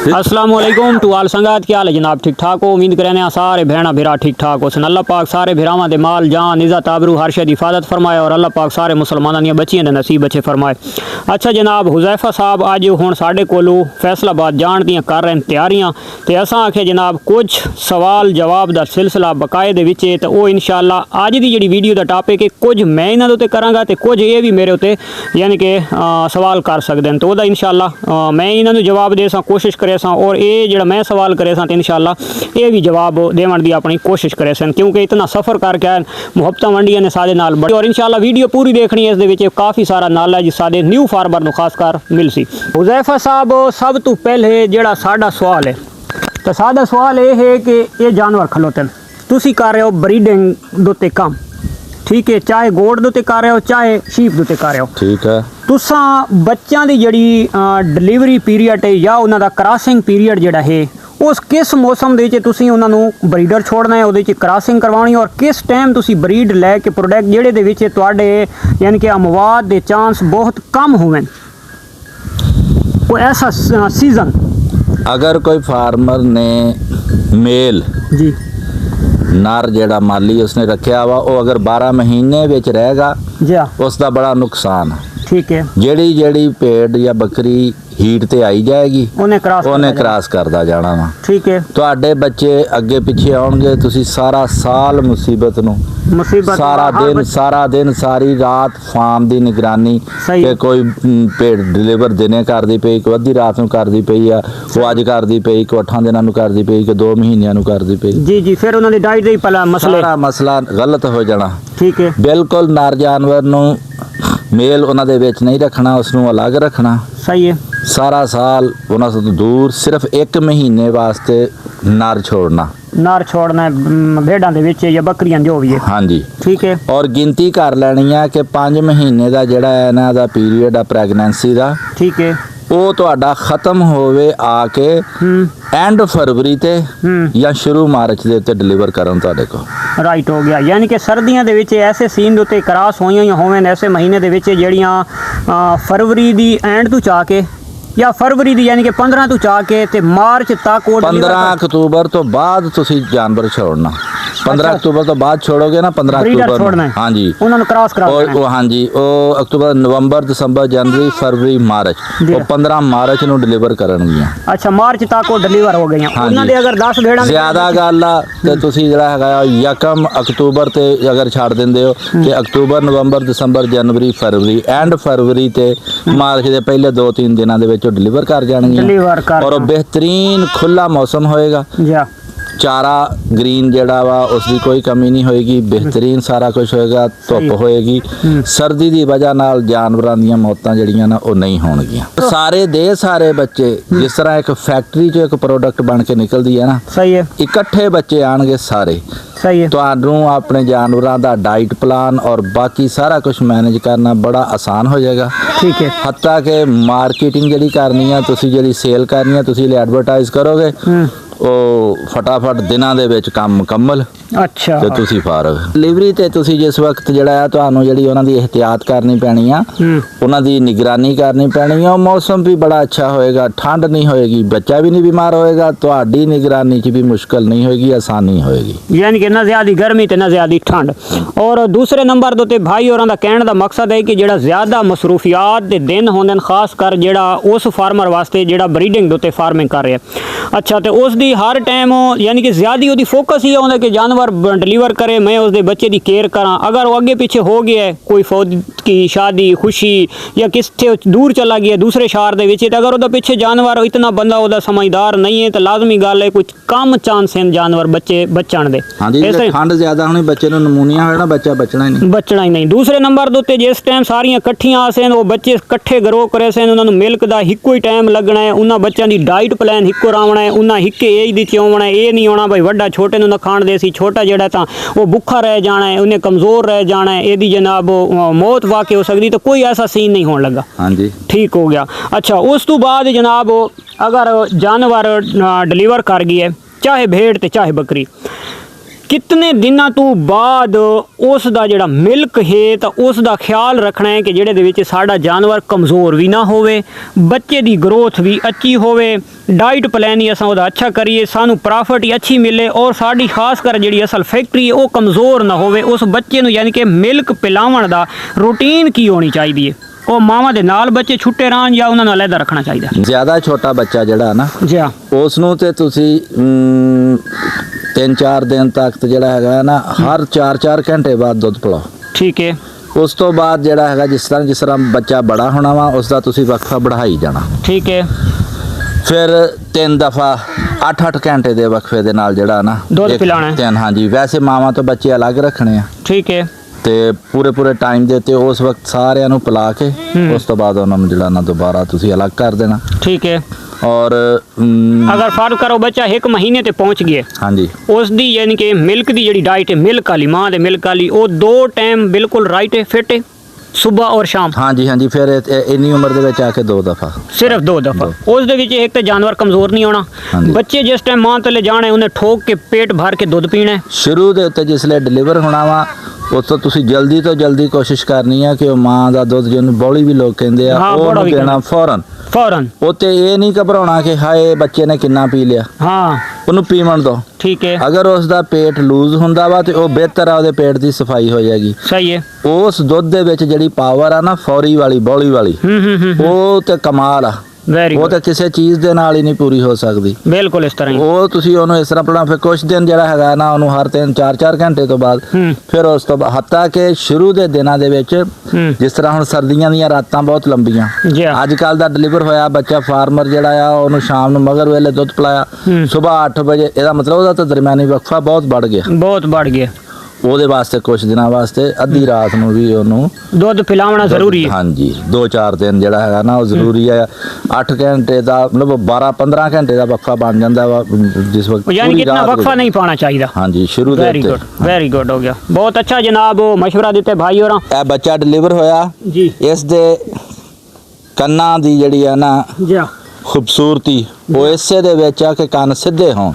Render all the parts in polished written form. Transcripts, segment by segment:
अस्सलाम वालेकुम टू आल संगत, क्या हाल है जनाब? ठीक ठाक हो? उम्मीद करें सारे भैन भरा ठीक ठाक हो। अल्लाह पाक सारे भरावां दे माल जान इज़्ज़त आबरू हर शे दी हिफाजत फरमाए और अल्लाह पाक सारे मुसलमानां दी बच्चियां दे नसीब अच्छे फरमाए। अच्छा जनाब, हुज़ैफा साहब अज हुण साडे कोलों फैसलाबाद जाण दियां कर रहे तैयारियां ते असां आखे जनाब कुछ सवाल जवाब दा सिलसिला बकाए दे विच ते ओह इंशाअल्लाह अज दी जिहड़ी वीडियो दा टॉपिक है कुछ मैं इन्हां दे उत्ते करांगा ते कुछ ये भी मेरे उत्ते यानी कि सवाल कर सकदे न, तो ओहदा इंशाअल्लाह मैं इन्हां नूं जवाब दे सां कोशिश करे सां और ये जो मैं सवाल करे सां इंशाअल्लाह ये भी जवाब देवन की अपनी कोशिश करे सन, क्योंकि इतना सफ़र करके आए मुहब्बत वंडिया ने सादे नाल बड़ी और इंशाअल्लाह वीडियो पूरी देखनी है। इस काफ़ी सारा नॉलेज सादे न्यू फार्मर को खासकर मिल सी। हुज़ैफा साहब सब तो पहले जो साडा सवाल है तो साडा सवाल ये है कि ये जानवर खलोते तुसी कर रहे हो ब्रीडिंग दे उत्ते काम, ठीक है, चाहे गोड दे कर रहे हो चाहे शीप दे कर रहे हो, ठीक है। तुसा बच्चों की जड़ी डिलीवरी पीरीयड है या उन्होंने क्रॉसिंग पीरीयड जड़ा है उस किस मौसम दे तुसी उन्होंने ब्रीडर छोड़ना है, वो क्रॉसिंग करवानी और किस टाइम तुसी ब्रीड लैके प्रोडक्ट जेड़े दे विच तुहाडे यानी कि अमवाद के चांस बहुत कम होवे, वो ऐसा सीजन अगर कोई फार्मर ने मेल जी नर जेड़ा माली उसने रखा वा वो अगर 12 महीने विच रहेगा जी उसका बड़ा नुकसान है, ठीक है। जेड़ी जेड़ी भेड़ या बकरी हीट ते आई जाएगी उन्हें क्रॉस करदा जाना वा, ठीक है। तुहाडे बच्चे अगे पिछे आउणगे, तुसी सारा साल मुसीबत सारा दिन सारी रात फार्म दी निगरानी कि कोई भेड़ डिलीवर दिने करदी पई, कोई अद्धी रात नूं करदी पई आ, वो अज करदी पई, कोई 8 दिनां नूं करदी पई, कोई 2 महीनिਆਂ नूं करदी पई, जी जी। फिर उन्हां दी डाइट दे पहला सारा मसला गलत हो जाना, ठीक है। बिल्कुल नर जानवर नूं मेल उन्हां दे विच नहीं रखना, उसनूं अलग रखना, सही है। सारा साल उन्हां तो दूर सिर्फ 1 महीने वास्ते नर छोड़ना है भेड़ां दे विच या बकरियां जो भी है, हाँ जी, ठीक है। और गिनती कर लैनी है कि 5 महीने का जिहड़ा है इन्हां दा पीरीयड आ प्रैगनेंसी दा, ठीक है, वो तुहाडा खत्म होवे आके एंड फरवरी ते या शुरू मार्च दे उत्ते डिलीवर करन तुहाडे को, राइट हो गया। यानी कि सर्दियां दे विच ऐसे सीन दे उत्ते क्रॉस होईयां होवें ऐसे महीने दे विच जेड़ियां फरवरी दी एंड तो चा के या फरवरी दी यानी कि 15 तो चा के ते मार्च तक 15 अक्तूबर तो बाद तुसी जानवर छोड़ना, 15 अक्तूबर तो बाद छोड़ोगे ना, 15 अक्टूबर, हाँ जी, उन्होंने क्रॉस करा, हाँ जी, वो अक्टूबर नवंबर दिसंबर जनवरी फरवरी मार्च, वो 15 मार्च नूं डिलीवर करनगियां। अच्छा, मार्च तक वो डिलीवर हो गईयां। उन्हां दे अगर 10 भेड़ां ज्यादा गल आ ते तुसी जिहड़ा हैगा 1 अक्तूबर ते अगर छाड़ दिंदे हो ते October November December January February and फरवरी ते मार्च दे पहले 2-3 दिनां दे विच डिलीवर कर जाएंगे और बेहतरीन खुला मौसम होएगा, चारा ग्रीन जड़ा वा उसकी कोई कमी नहीं होएगी, बेहतरीन सारा कुछ होएगा, धुप होएगी, सर्दी की वजह नाल जानवरां दीयां मौतां जड़ियां ना वो नहीं होणगियां। सारे दे सारे बच्चे जिस तरह एक फैक्ट्री चो एक प्रोडक्ट बन के निकलदी है ना, सही है, इकट्ठे बच्चे आणगे सारे, सही है। तुहानूं अपने जानवरां दा डाइट प्लान और बाकी सारा कुछ मैनेज करना बड़ा आसान हो जाएगा, ठीक है। हत्ता कि मार्केटिंग जिहड़ी करनी है तुसी जिहड़ी सेल करनी है तुसी एडवरटाइज करोगे ਉਹ ਫਟਾਫਟ ਦਿਨਾਂ ਦੇ ਵਿੱਚ ਕੰਮ ਮੁਕੰਮਲ, ਅੱਛਾ, ਤੇ ਤੁਸੀਂ ਫਾਰਗ ਡਿਲੀਵਰੀ ਤੇ ਤੁਸੀਂ ਜਿਸ ਵਕਤ ਜਿਹੜਾ ਆ ਤੁਹਾਨੂੰ ਜਿਹੜੀ ਉਹਨਾਂ ਦੀ ਇhtiyat ਕਰਨੀ ਪੈਣੀ ਆ, ਉਹਨਾਂ ਦੀ ਨਿਗਰਾਨੀ ਕਰਨੀ ਪੈਣੀ ਆ। ਮੌਸਮ ਵੀ ਬੜਾ ਅੱਛਾ ਹੋਏਗਾ, ਠੰਡ ਨਹੀਂ ਹੋਏਗੀ, ਬੱਚਾ ਵੀ ਨਹੀਂ ਬਿਮਾਰ ਹੋਏਗਾ, ਤੁਹਾਡੀ ਨਿਗਰਾਨੀ 'ਚ ਵੀ ਮੁਸ਼ਕਲ नहीं होएगी, आसानी होएगी, यानी कि ना ज़्यादा गर्मी ते ना ज़्यादा ठंड। और दूसरे नंबर तो भाई होरां दा कहण दा मकसद है कि जेड़ा ज़्यादा मसरूफियात दे दिन होंदे न खास कर जेड़ा उस फार्मर वास्ते जेड़ा ब्रीडिंग दे उत्ते फार्मिंग कर रहा, अच्छा, तो उसकी हर टाइम यानी कि ज़्यादा वो फोकस ही होंदा कि जानवर डिलीवर करे, मैं उसके बच्चे की केयर करा। अगर वो अगे पीछे हो गया है कोई फौज की शादी खुशी या किससे दूर चला गया दूसरे शहर दे विच, अगर वो पिछे जानवर इतना बंदा वो समझदार नहीं है तो लाजमी गल है कुछ कम चांस हैं जानवर बच्चे बचण दे। हाँ जी, ठंड ज़्यादा होनी बच्चे नूं नमूनिया होना, बच्चा बचना ही नहीं। दूसरे नंबर दे उत्ते जिस टाइम सारियां कट्ठियां आसन वो बच्चे कट्ठे ग्रो करे सन, उन्होंने मिल्क का हिक्को ही टाइम लगना है, उन्होंने बच्चों की डाइट प्लान हिक्को रावना है, उन्हें हिक्के एज दी चौवना है, ये नहीं होना भाई वड्डा छोटे नूं ना खाण दे सी, छोटा जेड़ा तां वो भुखा रह जाना है, उन्हें कमज़ोर रह जाना है, यदि जनाब मौत वाकई हो सकती, तो कोई ऐसा सीन नहीं होने लगा। हाँ जी, ठीक हो गया। अच्छा, उस तो बाद जनाब अगर जानवर डिलीवर कर गई है चाहे भेड़ ते चाहे बकरी, ਕਿਤਨੇ ਦਿਨਾਂ ਤੋਂ ਬਾਅਦ ਉਸ ਦਾ ਜਿਹੜਾ ਮਿਲਕ ਹੈ ਤਾਂ ਉਸ ਦਾ ਖਿਆਲ ਰੱਖਣਾ ਹੈ ਕਿ ਜਿਹੜੇ ਦੇ ਵਿੱਚ ਸਾਡਾ ਜਾਨਵਰ ਕਮਜ਼ੋਰ ਵੀ ਨਾ ਹੋਵੇ, ਬੱਚੇ ਦੀ ਗਰੋਥ ਵੀ ਅੱਛੀ ਹੋਵੇ, ਡਾਈਟ ਪਲਾਨ ਹੀ ਅਸਾਂ ਉਹਦਾ ਅੱਛਾ ਕਰੀਏ, ਸਾਨੂੰ ਪ੍ਰੋਫਿਟ ਹੀ ਅੱਛੀ ਮਿਲੇ ਔਰ ਸਾਡੀ ਖਾਸ ਕਰ ਜਿਹੜੀ ਅਸਲ ਫੈਕਟਰੀ ਹੈ ਉਹ ਕਮਜ਼ੋਰ ਨਾ ਹੋਵੇ। ਉਸ ਬੱਚੇ ਨੂੰ ਯਾਨੀ ਕਿ ਮਿਲਕ ਪਿਲਾਉਣ ਦਾ ਰੂਟੀਨ ਕੀ ਹੋਣੀ ਚਾਹੀਦੀ ਹੈ? ਉਹ ਮਾਵਾਂ ਦੇ ਨਾਲ ਬੱਚੇ ਛੁੱਟੇ ਰਹਿਣ ਜਾਂ ਉਹਨਾਂ ਨੂੰ ਅਲੱਗ ਰੱਖਣਾ ਚਾਹੀਦਾ? ਜ਼ਿਆਦਾ ਛੋਟਾ ਬੱਚਾ ਜਿਹੜਾ ਨਾ ਜੀ ਹਾਂ, ਉਸ ਨੂੰ ਤੇ ਤੁਸੀਂ 3-4 ਦਿਨ ਤੱਕ ਤੇ ਜਿਹੜਾ ਹੈਗਾ ਨਾ ਹਰ 4-4 ਘੰਟੇ ਬਾਅਦ ਦੁੱਧ ਪਿਲਾਓ। ਠੀਕ ਹੈ। ਉਸ ਤੋਂ ਬਾਅਦ ਜਿਹੜਾ ਹੈਗਾ ਜਿਸ ਤਰ੍ਹਾਂ ਬੱਚਾ ਬੜਾ ਹੋਣਾ ਵਾ ਉਸ ਦਾ ਤੁਸੀਂ ਵਕਫਾ बढ़ाई ਜਾਣਾ। ਠੀਕ ਹੈ। ਫਿਰ 3 ਦਫਾ 8-8 ਘੰਟੇ ਦੇ ਵਕਫੇ ਦੇ ਨਾਲ ਜਿਹੜਾ ਨਾ ਦੁੱਧ ਪਿਲਾਣਾ ਹੈ। ਹਾਂਜੀ, ਵੈਸੇ ਮਾਵਾਂ ਤੋਂ ਬੱਚੇ ਅਲੱਗ ਰੱਖਣੇ ਆ ਠੀਕ ਹੈ। ਤੇ ਪੂਰੇ ਟਾਈਮ ਦੇ ਉੱਤੇ ਉਸ ਵਕਤ ਸਾਰਿਆਂ ਨੂੰ ਪਿਲਾ ਕੇ ਉਸ ਤੋਂ ਬਾਅਦ ਉਹਨਾਂ ਨੂੰ ਜਿਹੜਾ ਨਾ ਦੁਬਾਰਾ ਤੁਸੀਂ ਅਲੱਗ ਕਰ ਦੇਣਾ। ਠੀਕ ਹੈ। ਔਰ ਅਗਰ ਫਰਜ਼ ਕਰੋ ਬੱਚਾ 1 ਮਹੀਨੇ ਤੇ ਪਹੁੰਚ ਗਿਆ, ਹਾਂਜੀ, ਉਸ ਦੀ ਯਾਨੀ ਕਿ ਮਿਲਕ ਦੀ ਜਿਹੜੀ ਡਾਈਟ ਹੈ, ਮਿਲਕ ਵਾਲੀ ਮਾਂ ਦੇ ਮਿਲਕ ਵਾਲੀ, ਉਹ 2 ਟਾਈਮ ਬਿਲਕੁਲ ਰਾਈਟ ਹੈ, ਫਿੱਟ ਹੈ, ਸਵੇਰ ਔਰ ਸ਼ਾਮ? ਹਾਂਜੀ, ਫਿਰ ਇੰਨੀ ਉਮਰ ਦੇ ਵਿੱਚ ਆ ਕੇ 2 ਦਫਾ, ਸਿਰਫ 2 ਦਫਾ। ਉਸ ਦੇ ਵਿੱਚ ਇੱਕ ਤੇ ਜਾਨਵਰ ਕਮਜ਼ੋਰ ਨਹੀਂ ਹੋਣਾ, ਬੱਚੇ ਜਿਸ ਟਾਈਮ ਮਾਂ ਥੱਲੇ ਜਾਣਾ ਉਹਨੇ ਠੋਕ ਕੇ ਪੇਟ ਭਰ ਕੇ ਦੁੱਧ ਪੀਣਾ ਹੈ। ਸ਼ੁਰੂ ਦੇ ਉੱਤੇ ਜਿਸਲੇ ਡਿਲੀਵਰ ਹੋਣਾ ਵਾ ਉਸ ਤੋਂ ਤੁਸੀਂ ਜਲਦੀ ਤੋਂ ਜਲਦੀ ਕੋਸ਼ਿਸ਼ ਕਰਨੀ ਆ ਕਿ ਉਹ ਮਾਂ ਦਾ ਦੁੱਧ ਜਿਹਨੂੰ ਬੌਲੀ ਵੀ ਲੋਕ ਕਹਿੰਦੇ ਆ ਉਹ ਦੇਣਾ ਫੌਰਨ। ਉਹ ਤੇ ਇਹ ਨਹੀਂ ਘਬਰਾਉਣਾ ਕਿ ਹਾਏ ਬੱਚੇ ਨੇ ਕਿੰਨਾ ਪੀ ਲਿਆ, ਹਾਂ ਉਹਨੂੰ ਪੀਵਣ ਦਿਓ। ਠੀਕ ਹੈ। ਅਗਰ ਉਸ ਦਾ ਪੇਟ ਲੂਜ਼ ਹੁੰਦਾ ਵਾ ਤੇ ਉਹ ਬਿਹਤਰ ਆ, ਉਹਦੇ ਪੇਟ ਦੀ ਸਫਾਈ ਹੋ ਜਾਏਗੀ। ਸਹੀ ਹੈ। ਉਸ ਦੁੱਧ ਦੇ ਵਿੱਚ ਜਿਹੜੀ ਪਾਵਰ ਆ ਨਾ ਫੌਰੀ ਵਾਲੀ ਬੌਲੀ ਵਾਲੀ, ਉਹ ਤੇ ਕਮਾਲ ਆ। ਉਹ ਤਾਂ ਕਿਸੇ ਚੀਜ਼ ਦੇ ਨਾਲ ਹੀ ਨਹੀਂ ਪੂਰੀ ਹੋ ਸਕਦੀ। ਬਿਲਕੁਲ ਇਸ ਤਰ੍ਹਾਂ ਹੀ। ਉਹ ਤੁਸੀਂ ਉਹਨੂੰ ਇਸ ਤਰ੍ਹਾਂ ਪੜਾਓ। ਫਿਰ ਕੁਝ ਦਿਨ ਜਿਹੜਾ ਹੈਗਾ ਨਾ ਉਹਨੂੰ ਹਰ 3-4 ਘੰਟੇ ਤੋਂ ਬਾਅਦ ਫਿਰ ਉਸ ਤੋਂ ਹੱਤਾ ਕਿ ਸ਼ੁਰੂ ਦੇ ਦਿਨਾਂ ਦੇ ਵਿੱਚ ਜਿਸ ਤਰ੍ਹਾਂ ਹੁਣ ਸਰਦੀਆਂ ਦੀਆਂ ਰਾਤਾਂ ਬਹੁਤ ਲੰਬੀਆਂ, ਅੱਜ ਕੱਲ ਦਾ ਡਿਲੀਵਰ ਹੋਇਆ ਬੱਚਾ ਫਾਰਮਰ ਜਿਹੜਾ ਆ ਉਹਨੂੰ ਸ਼ਾਮ ਨੂੰ ਮਗਰ ਵੇਲੇ ਦੁੱਧ ਪਿਲਾਇਆ ਸਵੇਰ 8 ਵਜੇ, ਇਹਦਾ ਮਤਲਬ ਉਹਦਾ ਤਾਂ ਦਰਮਿਆਨੀ ਵਕਫਾ ਬਹੁਤ ਵੱਧ ਗਿਆ। ਉਹਦੇ ਵਾਸਤੇ ਕੁਝ ਦਿਨਾਂ ਵਾਸਤੇ ਅੱਧੀ ਰਾਤ ਨੂੰ ਵੀ ਉਹਨੂੰ ਦੁੱਧ ਪਿਲਾਉਣਾ ਜ਼ਰੂਰੀ ਹੈ। ਹਾਂਜੀ, 2-4 ਦਿਨ ਜਿਹੜਾ ਹੈਗਾ ਨਾ ਉਹ ਜ਼ਰੂਰੀ ਹੈ। 8 ਘੰਟੇ ਦਾ ਮਤਲਬ 12-15 ਘੰਟੇ ਦਾ ਵਕਫਾ ਬਣ ਜਾਂਦਾ ਵਾ ਜਿਸ ਵਕਤ, ਯਾਨੀ ਕਿ ਇਤਨਾ ਵਕਫਾ ਨਹੀਂ ਪਾਣਾ ਚਾਹੀਦਾ। ਹਾਂਜੀ, ਸ਼ੁਰੂ ਦੇ ਉੱਤੇ। ਵੈਰੀ ਗੁੱਡ ਹੋ ਗਿਆ, ਬਹੁਤ ਅੱਛਾ ਜਨਾਬ ਮਸ਼ਵਰਾ ਦਿੱਤੇ ਭਾਈ ਹੋਰਾਂ। ਇਹ ਬੱਚਾ ਡਿਲੀਵਰ ਹੋਇਆ ਜੀ, ਇਸ ਦੇ ਕੰਨਾਂ ਦੀ ਜਿਹੜੀ ਆ ਨਾ ਜੀ ਖੂਬਸੂਰਤੀ ਉਹ ਇਸੇ ਦੇ ਵਿੱਚ ਆ ਕਿ ਕੰਨ ਸਿੱਧੇ ਹੋਣ।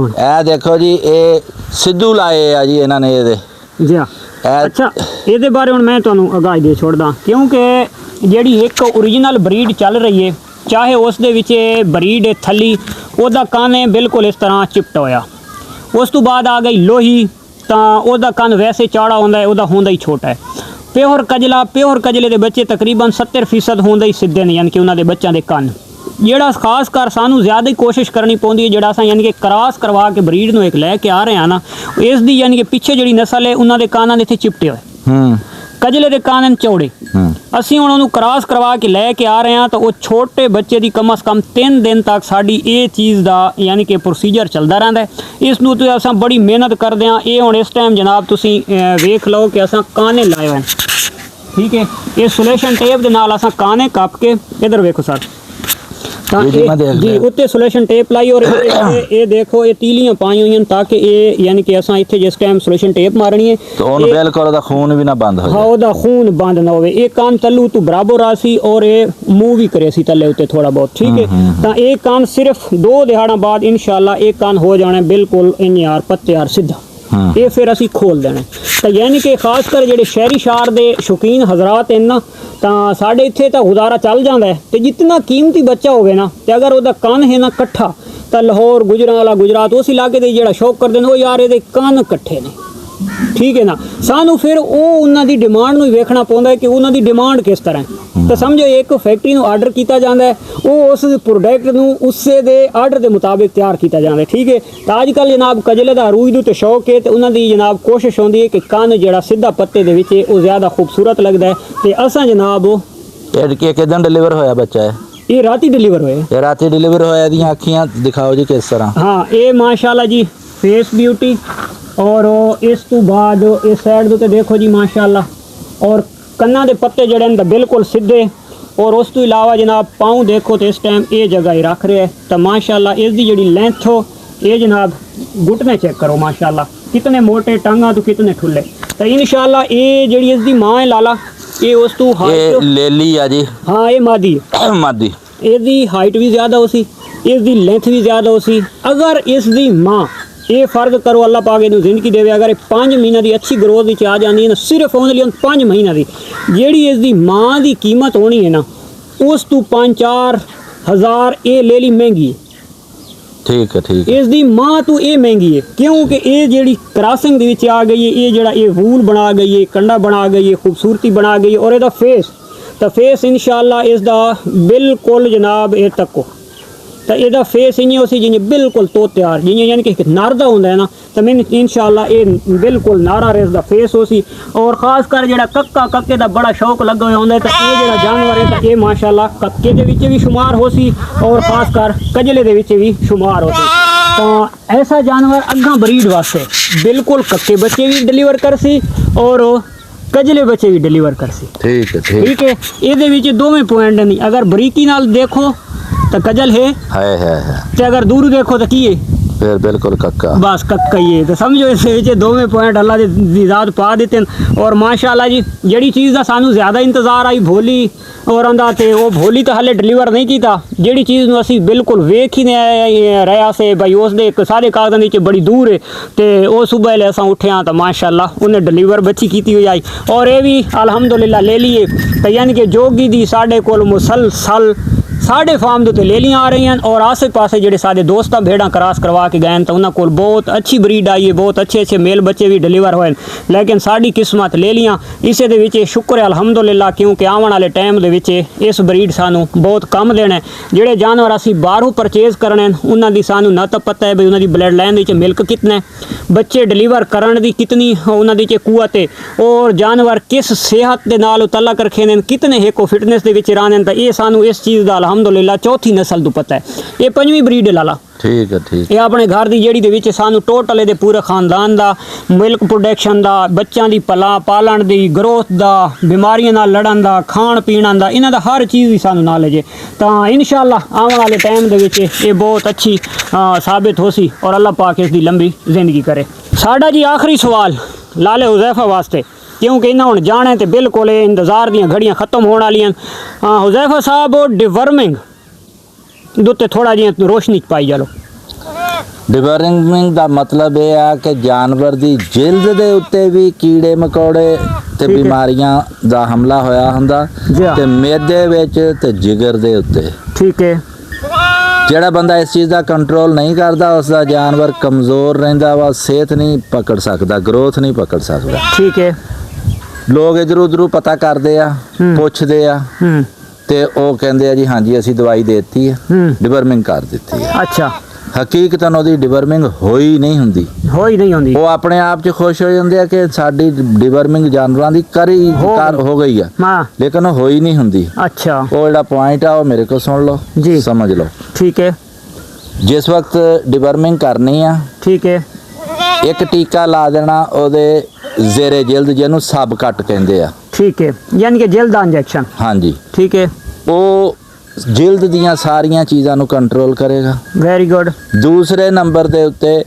ਇਹ ਦੇਖੋ ਜੀ, ਇਹ ਸਿੱਧੂ ਲਾਏ ਆ ਜੀ ਇਹਨਾਂ ਨੇ ਇਹਦੇ। ਜੀ ਅੱਛਾ, ਇਹਦੇ ਬਾਰੇ ਹੁਣ ਮੈਂ ਤੁਹਾਨੂੰ ਆਗਾਹ ਦੇ ਛੋੜਦਾ, ਕਿਉਂਕਿ ਜਿਹੜੀ ਇੱਕ ਓਰੀਜਨਲ ਬਰੀਡ ਚੱਲ ਰਹੀ ਹੈ, ਚਾਹੇ ਉਸ ਦੇ ਵਿੱਚ ਬਰੀਡ ਥੱਲੀ, ਉਹਦਾ ਕੰਨ ਹੈ ਬਿਲਕੁਲ ਇਸ ਤਰ੍ਹਾਂ ਚਿਪਟ ਹੋਇਆ। ਉਸ ਤੋਂ ਬਾਅਦ ਆ ਗਈ ਲੋਹੀ, ਤਾਂ ਉਹਦਾ ਕੰਨ ਵੈਸੇ ਚੌੜਾ ਹੁੰਦਾ ਹੈ, ਉਹਦਾ ਹੁੰਦਾ ਹੀ ਛੋਟਾ ਹੈ। ਪਿਓਰ ਕਜਲੇ ਦੇ ਬੱਚੇ ਤਕਰੀਬਨ 70% ਹੁੰਦੇ ਹੀ ਸਿੱਧੇ ਨੇ, ਯਾਨੀ ਕਿ ਉਹਨਾਂ ਦੇ ਬੱਚਿਆਂ ਦੇ ਕੰਨ। ਜਿਹੜਾ ਖਾਸ ਕਰ ਸਾਨੂੰ ਜ਼ਿਆਦਾ ਹੀ ਕੋਸ਼ਿਸ਼ ਕਰਨੀ ਪਉਂਦੀ ਹੈ, ਜਿਹੜਾ ਅਸਾਂ ਯਾਨੀ ਕਿ ਕ੍ਰਾਸ ਕਰਵਾ ਕੇ ਬਰੀਡ ਨੂੰ ਇੱਕ ਲੈ ਕੇ ਆ ਰਹੇ ਹਾਂ ਨਾ, ਇਸ ਦੀ ਯਾਨੀ ਕਿ ਪਿੱਛੇ ਜਿਹੜੀ ਨਸਲ ਹੈ ਉਹਨਾਂ ਦੇ ਕਾਨਾਂ ਦੇ ਇੱਥੇ ਚਿਪਟੇ ਹੋਏ, ਕਜਲੇ ਦੇ ਕਾਨ ਚੌੜੇ। ਅਸੀਂ ਹੁਣ ਉਹਨੂੰ ਕ੍ਰਾਸ ਕਰਵਾ ਕੇ ਲੈ ਕੇ ਆ ਰਹੇ ਹਾਂ, ਤਾਂ ਉਹ ਛੋਟੇ ਬੱਚੇ ਦੀ ਕਮ ਸੇ ਕਮ 3 ਦਿਨ ਤੱਕ ਸਾਡੀ ਇਹ ਚੀਜ਼ ਦਾ ਯਾਨੀ ਕਿ ਪ੍ਰੋਸੀਜਰ ਚੱਲਦਾ ਰਹਿੰਦਾ ਹੈ। ਇਸ ਨੂੰ ਤੇ ਅਸਾਂ ਬੜੀ ਮਿਹਨਤ ਕਰਦੇ ਹਾਂ। ਇਹ ਹੁਣ ਇਸ ਟਾਈਮ ਜਨਾਬ ਤੁਸੀਂ ਵੇਖ ਲਓ ਕਿ ਅਸਾਂ ਕਾਨੇ ਲਾਏ ਹੋਏ, ਠੀਕ ਹੈ। ਇਹ ਸੋਲੂਸ਼ਨ ਟੇਪ ਦੇ ਨਾਲ ਅਸਾਂ ਕਾਨੇ ਕੱਪ ਕੇ, ਇਧਰ ਵੇਖੋ ਸਰ, ਤਾਂ ਜੀ ਉੱਤੇ ਸੋਲੂਸ਼ਨ ਟੇਪ ਲਾਈ ਔਰ ਇਹ ਦੇਖੋ ਇਹ ਤੀਲੀਆਂ ਪਾਈ ਹੋਈਆਂ ਤਾਂ ਕਿ ਇਹ ਯਾਨੀ ਕਿ ਅਸਾਂ ਇੱਥੇ ਜਿਸ ਟਾਈਮ ਸੋਲੂਸ਼ਨ ਟੇਪ ਮਾਰਨੀ ਹੈ ਤਾਂ ਉਹਨੂੰ ਬਿਲਕੁਲ ਉਹਦਾ ਖੂਨ ਵੀ ਨਾ ਬੰਦ ਹੋ ਜਾਏ। ਹਾਂ, ਉਹਦਾ ਖੂਨ ਬੰਦ ਨਾ ਹੋਵੇ। ਇਹ ਕੰਨ ਤੱਲੂ ਤੋਂ ਬਰਾਬਰ ਆ ਸੀ ਔਰ ਇਹ ਮੂੰਹ ਵੀ ਕਰੇ ਸੀ ਤੱਲੇ ਉੱਤੇ ਥੋੜਾ ਬਹੁਤ, ਠੀਕ ਹੈ। ਤਾਂ ਇਹ ਕੰਨ ਸਿਰਫ 2 ਦਿਹਾੜਾਂ ਬਾਅਦ ਇਨਸ਼ਾਅੱਲਾ ਇਹ ਕੰਨ ਹੋ ਜਾਣਾ ਬਿਲਕੁਲ ਯਾਰ ਪੱਤੇ ਯਾਰ ਸਿੱਧਾ। ਇਹ ਫਿਰ ਅਸੀਂ ਖੋਲ ਦੇਣਾ। ਤਾਂ ਯਾਨੀ ਕਿ ਖਾਸ ਕਰ ਜਿਹੜੇ ਸ਼ਹਿਰੀ ਸ਼ਾਰ ਦੇ ਸ਼ੌਕੀਨ ਹਜ਼ਰਾਤ ਹਨ ਨਾ, ਤਾਂ ਸਾਡੇ ਇੱਥੇ ਤਾਂ ਗੁਜ਼ਾਰਾ ਚੱਲ ਜਾਂਦਾ ਹੈ। ਤੇ ਜਿੰਨਾ ਕੀਮਤੀ ਬੱਚਾ ਹੋਵੇ ਨਾ, ਤੇ ਅਗਰ ਉਹਦਾ ਕੰਨ ਹੈ ਨਾ ਇਕੱਠਾ, ਤਾਂ ਲਾਹੌਰ ਗੁਜਰਾਂਵਾਲਾ ਗੁਜਰਾਤ ਉਸ ਇਲਾਕੇ ਦੇ ਜਿਹੜਾ ਸ਼ੌਕ ਕਰਦੇ ਨੇ ਉਹ ਯਾਰ ਇਹਦੇ ਕੰਨ ਇਕੱਠੇ ਨੇ, ਠੀਕ ਹੈ ਨਾ। ਸਾਨੂੰ ਫਿਰ ਉਹ ਉਹਨਾਂ ਦੀ ਡਿਮਾਂਡ ਨੂੰ ਵੇਖਣਾ ਪੈਂਦਾ ਹੈ ਕਿ ਉਹਨਾਂ ਦੀ ਡਿਮਾਂਡ ਕਿਸ ਤਰ੍ਹਾਂ ਹੈ। ਤਾਂ ਸਮਝੋ ਇੱਕ ਫੈਕਟਰੀ ਨੂੰ ਆਰਡਰ ਕੀਤਾ ਜਾਂਦਾ ਹੈ, ਉਹ ਉਸ ਪ੍ਰੋਡਕਟ ਨੂੰ ਉਸੇ ਦੇ ਆਰਡਰ ਦੇ ਮੁਤਾਬਿਕ ਤਿਆਰ ਕੀਤਾ ਜਾਂਦਾ ਹੈ, ਠੀਕ ਹੈ। ਤਾਂ ਅੱਜ ਕੱਲ੍ਹ ਜਨਾਬ ਕਜਲੇ ਦਾ ਅਰੂਜ ਨੂੰ ਤੇ ਸ਼ੌਕ ਹੈ, ਤੇ ਉਹਨਾਂ ਦੀ ਜਨਾਬ ਕੋਸ਼ਿਸ਼ ਹੁੰਦੀ ਹੈ ਕਿ ਕੰਨ ਜਿਹੜਾ ਸਿੱਧਾ ਪੱਤੇ ਦੇ ਵਿੱਚ ਉਹ ਜ਼ਿਆਦਾ ਖੂਬਸੂਰਤ ਲੱਗਦਾ ਹੈ। ਤੇ ਅਸਾਂ ਜਨਾਬ ਕਿਦਾਂ ਡਿਲੀਵਰ ਹੋਇਆ ਬੱਚਾ ਹੈ? ਇਹ ਰਾਤੀ ਡਿਲੀਵਰ ਹੋਇਆ। ਇਹ ਰਾਤੀ ਡਿਲੀਵਰ ਹੋਇਆ। ਇਹਦੀਆਂ ਅੱਖੀਆਂ ਦਿਖਾਓ ਜੀ ਕਿਸ ਤਰ੍ਹਾਂ। ਹਾਂ, ਇਹ ਮਾਸ਼ਾਅੱਲਾ ਜੀ ਫੇਸ ਬਿਊਟੀ, ਔਰ ਇਸ ਤੋਂ ਬਾਅਦ ਇਸ ਸਾਈਡ ਦੇ ਦੇਖੋ ਜੀ ਮਾਸ਼ਾਅੱਲਾ, ਔਰ ਕੰਨਾਂ ਦੇ ਪੱਤੇ ਜਿਹੜੇ ਨੇ ਬਿਲਕੁਲ ਸਿੱਧੇ, ਔਰ ਉਸ ਤੋਂ ਇਲਾਵਾ ਜਨਾਬ ਪਾਉਂ ਦੇਖੋ ਤੇ ਇਸ ਟਾਈਮ ਇਹ ਜਗ੍ਹਾ ਹੀ ਰੱਖ ਰਿਹਾ ਹੈ। ਤਾਂ ਮਾਸ਼ਾਅੱਲਾ ਇਸ ਦੀ ਜਿਹੜੀ ਲੈਂਥ ਹੋ, ਇਹ ਜਨਾਬ घुटने चेक करो माशाल्लाह कितने मोटे टांगा तो कितने ठुले। तो इंशाल्लाह ये जड़ी इसकी मां है लाला, ये उस तू हाइट लेली आ जी। हाँ, ये मादी मादी, इसकी हाइट भी ज़्यादा हो सी, इसकी लेंथ भी ज़्यादा हो सी। अगर इसकी मां ਇਹ ਫਰਜ਼ ਕਰੋ ਅੱਲਾਹ ਪਾਕ ਇਹਨੂੰ ਜ਼ਿੰਦਗੀ ਦੇਵੇ ਅਗਰ ਇਹ 5 ਮਹੀਨਿਆਂ ਦੀ ਅੱਛੀ ਗਰੋਥ ਵਿੱਚ ਆ ਜਾਂਦੀ ਹੈ ਨਾ ਸਿਰਫ ਓਨਲੀ 5 ਮਹੀਨਿਆਂ ਦੀ ਜਿਹੜੀ ਇਸ ਦੀ ਮਾਂ ਦੀ ਕੀਮਤ ਹੋਣੀ ਹੈ ਨਾ ਉਸ ਤੋਂ 5-4 ਹਜ਼ਾਰ ਇਹ ਲੈ ਲਈ ਮਹਿੰਗੀ ਹੈ ਠੀਕ ਹੈ ਇਸ ਦੀ ਮਾਂ ਤੋਂ ਇਹ ਮਹਿੰਗੀ ਹੈ ਕਿਉਂਕਿ ਇਹ ਜਿਹੜੀ ਕ੍ਰਾਸਿੰਗ ਦੇ ਵਿੱਚ ਆ ਗਈ ਹੈ ਇਹ ਜਿਹੜਾ ਇਹ ਵੂਲ ਬਣਾ ਗਈ ਹੈ ਕੰਡਾ ਬਣਾ ਗਈ ਹੈ ਖੂਬਸੂਰਤੀ ਬਣਾ ਗਈ ਹੈ ਔਰ ਇਹਦਾ ਫੇਸ ਇਨਸ਼ਾਅੱਲਾ ਇਸ ਦਾ ਬਿਲਕੁਲ ਜਨਾਬ ਇਹ ਤੱਕੋ ਤਾਂ ਇਹਦਾ ਫੇਸ ਇੰਜ ਉਸੇ ਜਿਵੇਂ ਬਿਲਕੁਲ ਤੋਂ ਤਿਆਰ ਜਿਵੇਂ ਯਾਨੀ ਕਿ ਇੱਕ ਨਰ ਦਾ ਹੁੰਦਾ ਹੈ ਨਾ ਤਾਂ ਮੈਨੂੰ ਇਨਸ਼ਾਅੱਲਾ ਇਹ ਬਿਲਕੁਲ ਨਾਰਾ ਰੇਸ ਦਾ ਫੇਸ ਹੋਸੀ ਔਰ ਖਾਸ ਕਰ ਜਿਹੜਾ ਕੱਕੇ ਦਾ ਬੜਾ ਸ਼ੌਕ ਲੱਗਾ ਹੋਇਆ ਹੁੰਦਾ ਤਾਂ ਇਹ ਜਿਹੜਾ ਜਾਨਵਰ ਹੈ ਤਾਂ ਇਹ ਮਾਸ਼ਾਅੱਲਾ ਕੱਕੇ ਦੇ ਵਿੱਚ ਵੀ ਸ਼ੁਮਾਰ ਹੋਸੀ ਔਰ ਖਾਸ ਕਰ ਕਜਲੇ ਦੇ ਵਿੱਚ ਵੀ ਸ਼ੁਮਾਰ ਹੋਸੀ ਤਾਂ ਐਸਾ ਜਾਨਵਰ ਅੱਗਾ ਬਰੀਡ ਵਾਸਤੇ ਬਿਲਕੁਲ ਕੱਕੇ ਬੱਚੇ ਵੀ ਡਿਲੀਵਰ ਕਰਸੀ ਔਰ ਕਜਲੇ ਬੱਚੇ ਵੀ ਡਿਲੀਵਰ ਕਰਸੀ ਠੀਕ ਹੈ ਇਹਦੇ ਵਿੱਚ ਦੋਵੇਂ ਪੁਆਇੰਟ ਨਹੀਂ ਅਗਰ ਬਰੀਕੀ ਨਾਲ ਦੇਖੋ तो कजल है ते अगर दूर देखो तो की है फिर बिल्कुल कक्का बस कक्का ही है तो समझो इस दोवें पॉइंट अल्लाह दी ज़ात पा देते हैं और माशाल्लाह जी जड़ी चीज़ का सानू ज़्यादा इंतज़ार आई भोली और आंदा ते वो भोली तो हाले डिलीवर नहीं कीता जड़ी चीज़ नूं असी बिल्कुल वेख ही नहीं रहा से भाई उस दे सारे कागज़ां नीचे बड़ी दूर है तो वो सुबह ले असां उठे तो माशाल्लाह उन्हें डिलीवर बच्ची कीती हुई आई और ये भी अल्हम्दुलिल्लाह ले लिए तो यानी कि जोगी दी साढ़े कोल मुसलसल साढ़े फार्म के उत्ते लेलियां आ रही हैं और आसे पासे जेडे सारे दोस्त भेड़ा क्रॉस करवा के गए तो उन्होंने कोल बहुत अच्छी ब्रीड आई है बहुत अच्छे मेल बच्चे भी डिलीवर होए लेकिन साड़ी किस्मत ले लियां इसे दे विच शुक्र है अल्हम्दुलिल्लाह क्योंकि आने वाले टाइम दे विच इस ब्रीड सानू बहुत कम देना जेडे जानवर असी बाहरों परचेज करने उन्हां दी सानू ना तो पता है भाई उन्हां the blood line they milk कितना है बच्चे डिलीवर करन दी कितनी उन्हां दी कुवत है और जानवर किस सेहत दे नाल तल्लक रखे ने कितने हेको फिटनेस दे विच रहने तो ये सानू इस चीज़ का अल्हम्दुलिल्लाह चौथी नस्ल तो पता है ये 5वीं ब्रीड लाला ठीक है ये अपने घर की जेड़ी दे विच सानू टोटल दे पूरे खानदान दा मिल्क प्रोडक्शन दा बच्चों की पालन दी ग्रोथ दा बीमारियों नाल लड़न दा खाण पीण दा इन्हां दा हर चीज़ की सानू नॉलेज है तो इंशाअल्लाह आने वाले टाइम दे विच ये बहुत अच्छी साबित होसी और अल्लाह पाक इसकी लंबी जिंदगी करे साडा जी आखिरी सवाल लाले हुज़ैफा वास्ते क्योंकि इन्हें हुण जाने तो बिल्कुल इंतज़ार दियां घड़ियां खत्म होने वालियां हुज़ैफा साहब डिवर्मिंग दुते थोड़ा जी रोशनी पाई चलो डिवर्मिंग का मतलब यह है कि जानवर की जिल्द के उत्ते भी कीड़े मकोड़े ते बीमारियां का हमला होया हुंदा ते मैदे विच ते जिगर दे उत्ते ठीक है ਜਿਹੜਾ ਬੰਦਾ ਇਸ ਚੀਜ਼ ਦਾ ਕੰਟਰੋਲ ਨਹੀਂ ਕਰਦਾ ਉਸ ਦਾ ਜਾਨਵਰ ਕਮਜ਼ੋਰ ਰਹਿੰਦਾ ਵਾ ਸਿਹਤ ਨਹੀਂ ਪਕੜ ਸਕਦਾ ਗਰੋਥ ਨਹੀਂ ਪਕੜ ਸਕਦਾ ਠੀਕ ਹੈ ਲੋਕ ਇਧਰ ਉਧਰ ਪਤਾ ਕਰਦੇ ਆ ਪੁੱਛਦੇ ਆ ਤੇ ਉਹ ਕਹਿੰਦੇ ਆ ਜੀ ਹਾਂਜੀ ਅਸੀਂ ਦਵਾਈ ਦੇ ਦਿੱਤੀ ਹੈ ਡਿਵਰਮਿੰਗ ਕਰ ਦਿੱਤੀ ਹੈ ਅੱਛਾ ਹਕੀਕਤਨ ਉਹਦੀ ਡਿਵਰਮਿੰਗ ਹੋਈ ਨਹੀਂ ਹੁੰਦੀ ਉਹ ਆਪਣੇ ਆਪ 'ਚ ਖੁਸ਼ ਹੋ ਜਾਂਦੇ ਆ ਕਿ ਸਾਡੀ ਡਿਵਰਮਿੰਗ ਜਾਨਵਰਾਂ ਦੀ ਹੋ ਗਈ ਆ ਲੇਕਿਨ ਉਹ ਹੋਈ ਨਹੀਂ ਹੁੰਦੀ ਅੱਛਾ ਉਹ ਜਿਹੜਾ ਪੁਆਇੰਟ ਆ ਉਹ ਮੇਰੇ ਕੋਲ ਸੁਣ ਲਓ ਜੀ ਸਮਝ ਲਓ ਠੀਕ ਹੈ ਜਿਸ ਵਕਤ ਡਿਵਰਮਿੰਗ ਕਰਨੀ ਆ ਠੀਕ ਹੈ ਇੱਕ ਟੀਕਾ ਲਾ ਦੇਣਾ ਉਹਦੇ ਜ਼ੇਰੇ ਜਿਲਦ ਜਿਹਨੂੰ ਸਬ ਕੱਟ ਕਹਿੰਦੇ ਆ ਠੀਕ ਹੈ ਯਾਨੀ ਕਿ ਜਿਲਦ ਦਾ ਇੰਜੈਕਸ਼ਨ ਹਾਂਜੀ ਠੀਕ ਹੈ ਉਹ ਜਿਲਦ ਦੀਆਂ ਸਾਰੀਆਂ ਚੀਜ਼ਾਂ ਨੂੰ ਕੰਟਰੋਲ ਕਰੇਗਾ ਵੈਰੀ ਗੁੱਡ ਦੂਸਰੇ ਨੰਬਰ ਦੇ ਉੱਤੇ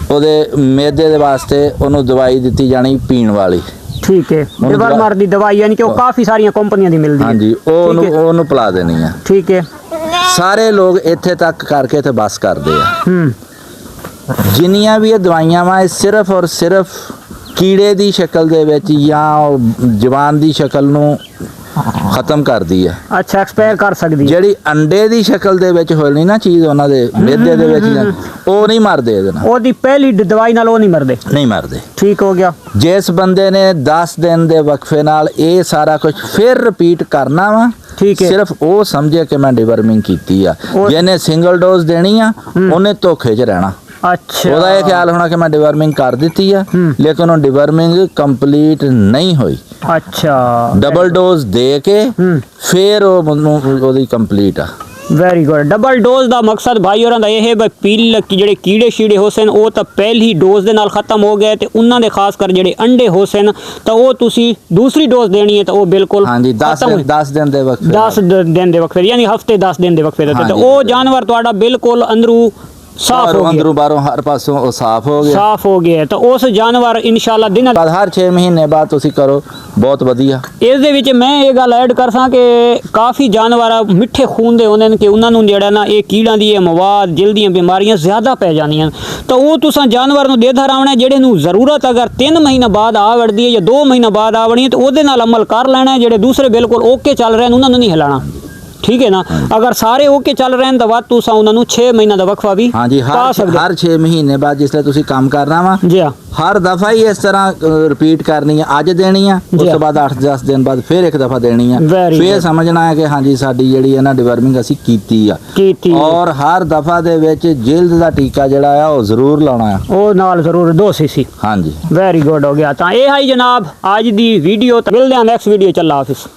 ਉਹਦੇ ਮੈਦੇ ਦੇ ਵਾਸਤੇ ਉਹਨੂੰ ਦਵਾਈ ਦਿੱਤੀ ਜਾਣੀ ਪੀਣ ਵਾਲੀ ਠੀਕ ਹੈ ਡਿਵਰਮਰ ਦੀ ਦਵਾਈ ਯਾਨੀ ਕਿ ਉਹ ਕਾਫੀ ਸਾਰੀਆਂ ਕੰਪਨੀਆਂ ਦੀ ਮਿਲਦੀ ਹੈ ਹਾਂਜੀ ਉਹਨੂੰ ਪਿਲਾ ਦੇਣੀ ਆ ਠੀਕ ਹੈ ਸਾਰੇ ਲੋਕ ਇੱਥੇ ਤੱਕ ਕਰਕੇ ਤੇ ਬਸ ਕਰਦੇ ਆ ਜਿੰਨੀਆਂ ਵੀ ਇਹ ਦਵਾਈਆਂ ਵਾ ਇਹ ਸਿਰਫ ਔਰ ਸਿਰਫ ਕੀੜੇ ਦੀ ਸ਼ਕਲ ਦੇ ਵਿੱਚ ਜਾਂ ਜਵਾਨ ਦੀ ਸ਼ਕਲ ਨੂੰ ਖਤਮ ਕਰਦੀ ਹੈ ਅੱਛਾ ਐਕਸਪਾਇਰ ਕਰ ਸਕਦੀ ਹੈ ਜਿਹੜੀ ਅੰਡੇ ਦੀ ਸ਼ਕਲ ਦੇ ਵਿੱਚ ਹੋਣੀ ਨਾ ਚੀਜ਼ ਉਹਨਾਂ ਦੇ ਮੈਦੇ ਦੇ ਵਿੱਚ ਉਹ ਨਹੀਂ ਮਰਦੇ ਇਹਦੇ ਨਾਲ ਉਹਦੀ ਪਹਿਲੀ ਦਵਾਈ ਨਾਲ ਉਹ ਨਹੀਂ ਮਰਦੇ ਠੀਕ ਹੋ ਗਿਆ ਜਿਸ ਬੰਦੇ ਨੇ 10 ਦਿਨ ਦੇ ਵਕਫੇ ਨਾਲ ਇਹ ਸਾਰਾ ਕੁਝ ਫਿਰ ਰਿਪੀਟ ਕਰਨਾ ਵਾ ਠੀਕ ਹੈ ਸਿਰਫ ਉਹ ਸਮਝੇ ਕਿ ਮੈਂ ਡਿਵਰਮਿੰਗ ਕੀਤੀ ਆ ਜਿਹਨੇ ਸਿੰਗਲ ਡੋਜ਼ ਦੇਣੀ ਆ ਉਹਨੇ ਧੋਖੇ 'ਚ ਰਹਿਣਾ अच्छा ਉਹਦਾ ਇਹ ਖਿਆਲ ਹੋਣਾ ਕਿ ਮੈਂ ਡਿਵਰਮਿੰਗ ਕਰ ਦਿੱਤੀ ਆ ਲੇਕਿਨ ਉਹ ਡਿਵਰਮਿੰਗ ਕੰਪਲੀਟ ਨਹੀਂ ਹੋਈ ਅੱਛਾ ਡਬਲ ਡੋਜ਼ ਦੇ ਕੇ ਫਿਰ ਉਹ ਉਹਦੀ ਕੰਪਲੀਟ ਆ ਵੈਰੀ ਗੁੱਡ ਡਬਲ ਡੋਜ਼ ਦਾ ਮਕਸਦ ਭਾਈ ਹੋਰਾਂ ਦਾ ਇਹ ਹੈ ਪੀਲ ਜਿਹੜੇ ਕੀੜੇ ਸ਼ੀੜੇ ਹੋਸਨ ਉਹ ਤਾਂ ਪਹਿਲੀ ਡੋਜ਼ ਦੇ ਨਾਲ ਖਤਮ ਹੋ ਗਏ ਤੇ ਉਹਨਾਂ ਦੇ ਖਾਸ ਕਰ ਜਿਹੜੇ ਅੰਡੇ ਹੋਸਨ ਤਾਂ ਉਹ ਤੁਸੀਂ ਦੂਸਰੀ ਡੋਜ਼ ਦੇਣੀ ਹੈ ਤਾਂ ਉਹ ਬਿਲਕੁਲ ਹਾਂਜੀ 10 ਦਿਨ ਦੇ ਵਕਤ 10 ਦਿਨ ਦੇ ਵਕਤ ਯਾਨੀ ਹਫਤੇ 10 ਦਿਨ ਦੇ ਵਕਤ ਤੇ ਉਹ ਜਾਨਵਰ ਤੁਹਾਡਾ ਬਿਲਕੁਲ ਅੰਦਰੂ ਸਾਫ਼ ਹੋ ਗਿਆ ਅੰਦਰੋਂ ਬਾਹਰੋਂ ਹਰ ਪਾਸੋਂ ਉਹ ਸਾਫ਼ ਹੋ ਗਿਆ। ਸਾਫ਼ ਹੋ ਗਿਆ ਤਾਂ ਉਸ ਜਾਨਵਰ ਇਨਸ਼ਾਅੱਲਾ ਦਿਨ ਬਾਅਦ ਹਰ 6 ਮਹੀਨੇ ਬਾਅਦ ਤੁਸੀਂ ਕਰੋ, ਬਹੁਤ ਵਧੀਆ। ਇਸ ਦੇ ਵਿੱਚ ਮੈਂ ਇਹ ਗੱਲ ਐਡ ਕਰ ਸਾਂ ਕਿ ਕਾਫੀ ਜਾਨਵਰ ਮਿੱਠੇ ਖੂਨ ਦੇ ਹੁੰਦੇ ਨੇ ਕਿ ਉਹਨਾਂ ਨੂੰ ਜਿਹੜਾ ਨਾ ਇਹ ਕੀੜਾਂ ਦੀ ਇਹ ਮਵਾਦ ਦਿਲ ਦੀਆਂ ਬਿਮਾਰੀਆਂ ਜ਼ਿਆਦਾ ਪੈ ਜਾਂਦੀਆਂ ਤਾਂ ਉਹ ਤੁਸੀਂ ਜਾਨਵਰ ਨੂੰ ਦੇ ਧਰਾਉਣਾ ਜਿਹੜੇ ਨੂੰ ਜ਼ਰੂਰਤ ਅਗਰ 3 ਮਹੀਨਾ ਬਾਅਦ ਆ ਵੜਦੀ ਹੈ ਜਾਂ 2 ਮਹੀਨਾ ਬਾਅਦ ਆ ਵੜਨੀ ਹੈ ਤਾਂ ਉਹਦੇ ਨਾਲ ਅਮਲ ਕਰ ਲੈਣਾ। ਜਿਹੜੇ ਦੂਸਰੇ ਬਿਲਕੁਲ ਓਕੇ ਚੱਲ ਰਹੇ ਨੇ ਉਹਨਾਂ ਨੂੰ ਨਹੀਂ ਹਿਲਾਣਾ, ਠੀਕ ਹੈ ਨਾ। ਅਗਰ ਸਾਰੇ ਓਕੇ ਚੱਲ ਰਹੇ ਨੇ ਤਾਂ ਬਾਅਦ ਤੁਸੀਂ ਉਹਨਾਂ ਨੂੰ 6 ਮਹੀਨਾ ਦਾ ਵਕਫਾ ਵੀ ਹਾਂਜੀ ਪਾ ਸਕਦੇ ਹਰ 6 ਮਹੀਨੇ ਬਾਅਦ ਜਿਸਲੇ ਤੁਸੀਂ ਕੰਮ ਕਰਨਾ ਵਾ ਜੀ ਹਾਂ ਹਰ ਦਫਾ ਹੀ ਇਸ ਤਰ੍ਹਾਂ ਰਿਪੀਟ ਕਰਨੀ ਹੈ। ਅੱਜ ਦੇਣੀ ਆ, ਉਸ ਤੋਂ ਬਾਅਦ 8-10 ਦਿਨ ਬਾਅਦ ਫਿਰ ਇੱਕ ਦਫਾ ਦੇਣੀ ਆ, ਫਿਰ ਸਮਝਣਾ ਹੈ ਕਿ ਹਾਂਜੀ ਸਾਡੀ ਜਿਹੜੀ ਹੈ ਨਾ ਡਿਵਰਮਿੰਗ ਅਸੀਂ ਕੀਤੀ ਆ। ਔਰ ਹਰ ਦਫਾ ਦੇ ਵਿੱਚ ਜਿਲਦ ਦਾ ਟੀਕਾ ਜਿਹੜਾ ਆ ਉਹ ਜ਼ਰੂਰ ਲਾਉਣਾ ਆ, ਉਹ ਨਾਲ ਜ਼ਰੂਰ 2 cc। ਹਾਂਜੀ ਵੈਰੀ ਗੁੱਡ ਹੋ ਗਿਆ। ਤਾਂ ਇਹ ਹੈ ਜਨਾਬ ਅੱਜ ਦੀ ਵੀਡੀਓ। ਮਿਲਦੇ ਹਾਂ ਨੈਕਸਟ ਵੀਡੀਓ ਚ। ਅੱਲਾ ਹਾਫਿਜ਼।